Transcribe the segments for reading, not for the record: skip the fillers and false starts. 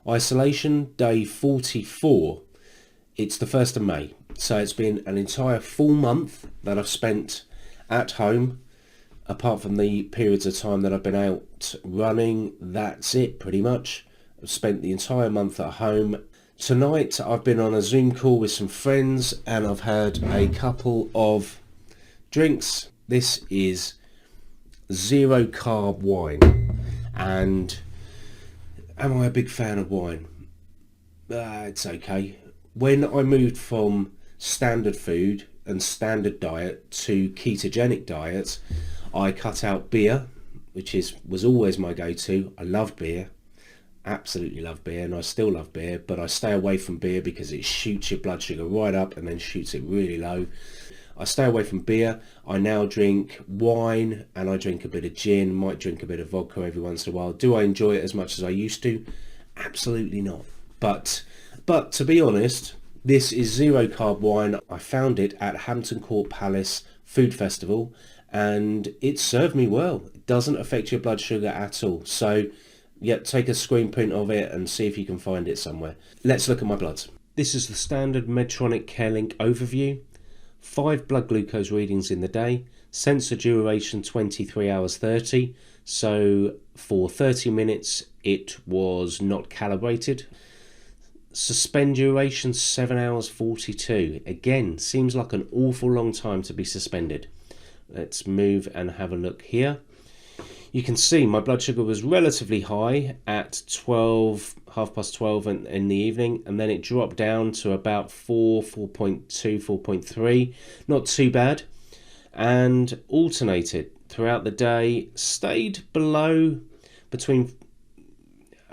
Isolation day 44. It's the 1st of May. So it's been an entire full month that I've spent at home. Apart from the periods of time that I've been out running, that's it pretty much. I've spent the entire month at home. Tonight I've been on a Zoom call with some friends and I've had a couple of drinks. This is zero carb wine. And am I a big fan of wine? It's okay. When I moved from standard food and standard diet to ketogenic diet, I cut out beer, which was always my go-to. I love beer, absolutely love beer, and I still love beer, but I stay away from beer because it shoots your blood sugar right up and then shoots it really low. I stay away from beer. I now drink wine and I drink a bit of gin, might drink a bit of vodka every once in a while. Do I enjoy it as much as I used to? Absolutely not. But to be honest, this is zero carb wine. I found it at Hampton Court Palace Food Festival and it served me well. It doesn't affect your blood sugar at all. So yeah, take a screen print of it and see if you can find it somewhere. Let's look at my bloods. This is the standard Medtronic CareLink overview. 5 blood glucose readings in the day. Sensor duration 23 hours 30. So for 30 minutes it was not calibrated. Suspend duration 7 hours 42. Again, seems like an awful long time to be suspended. Let's move and have a look here. You can see my blood sugar was relatively high at half past 12 in the evening, and then it dropped down to about 4.2, 4.3. Not too bad. And alternated throughout the day, stayed below between,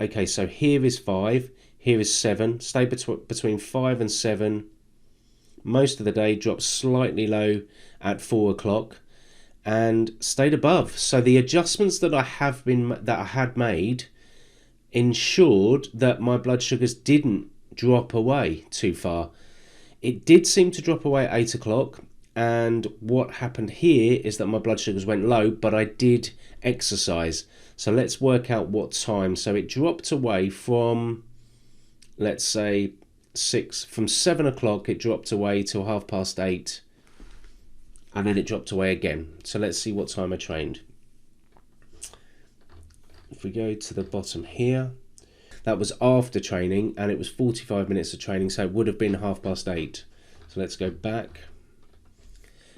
okay, so here is 5, here is 7, stayed between 5 and 7. Most of the day, dropped slightly low at 4 o'clock. And stayed above. So the adjustments that I had made ensured that my blood sugars didn't drop away too far. It did seem to drop away at 8 o'clock, and what happened here is that my blood sugars went low, but I did exercise. So let's work out what time. So it dropped away from, let's say, 7 o'clock it dropped away till 8:30. And then it dropped away again. So let's see what time I trained. If we go to the bottom here, that was after training and it was 45 minutes of training, so it would have been 8:30. So let's go back.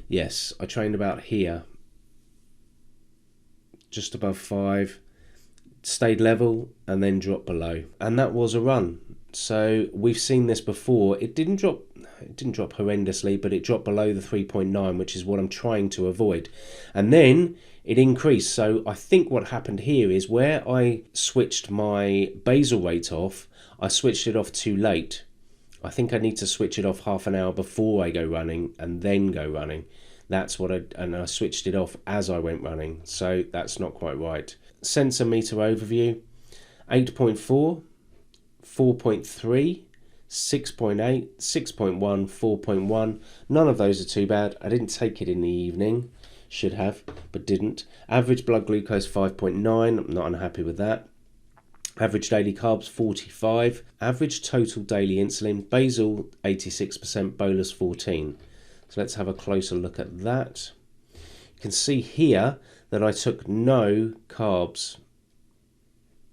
Yes, I trained about here, just above 5, stayed level and then dropped below. And that was a run. So we've seen this before. It didn't drop horrendously, but it dropped below the 3.9, which is what I'm trying to avoid. And then it increased. So I think what happened here is where I switched my basal rate off, I switched it off too late. I think I need to switch it off half an hour before I go running and then go running. That's what I switched it off as I went running. So that's not quite right. Sensor meter overview, 8.4, 4.3, 6.8, 6.1, 4.1. None of those are too bad. I didn't take it in the evening. Should have, but didn't. Average blood glucose 5.9. I'm not unhappy with that. Average daily carbs 45. Average total daily insulin, basal 86%, bolus 14. So let's have a closer look at that. You can see here that I took no carbs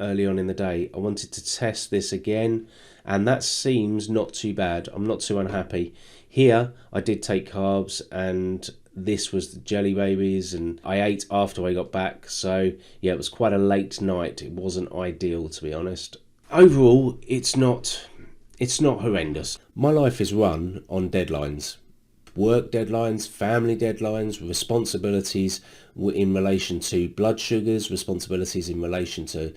early on in the day. I wanted to test this again, and that seems not too bad. I'm not too unhappy. Here I did take carbs, and this was the jelly babies, and I ate after I got back. So yeah, it was quite a late night. It wasn't ideal, to be honest. Overall, it's not horrendous. My life is run on deadlines. Work deadlines, family deadlines, responsibilities in relation to blood sugars, responsibilities in relation to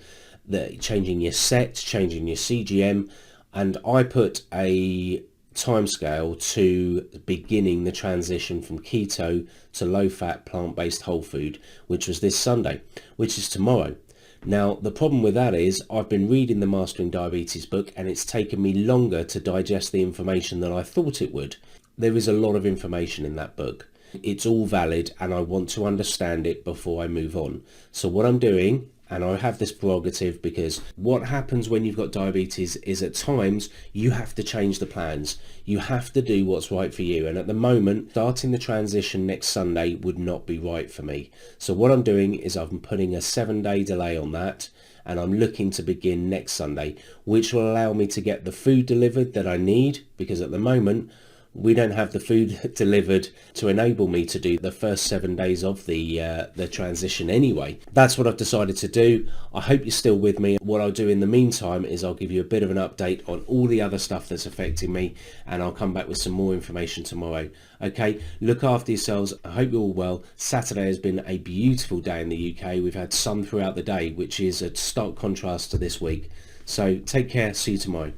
changing your set, changing your CGM, and I put a timescale to beginning the transition from keto to low-fat, plant-based whole food, which was this Sunday, which is tomorrow. Now, the problem with that is I've been reading the Mastering Diabetes book, and it's taken me longer to digest the information than I thought it would. There is a lot of information in that book. It's all valid, and I want to understand it before I move on. So what I'm doing And I have this prerogative because what happens when you've got diabetes is at times you have to change the plans. You have to do what's right for you. And at the moment, starting the transition next Sunday would not be right for me. So what I'm doing is I'm putting a 7-day delay on that, and I'm looking to begin next Sunday, which will allow me to get the food delivered that I need, because at the moment we don't have the food delivered to enable me to do the first 7 days of the transition anyway. That's what I've decided to do. I hope you're still with me. What I'll do in the meantime is I'll give you a bit of an update on all the other stuff that's affecting me, and I'll come back with some more information tomorrow. Okay, look after yourselves. I hope you're all well. Saturday has been a beautiful day in the UK. We've had sun throughout the day, which is a stark contrast to this week. So take care. See you tomorrow.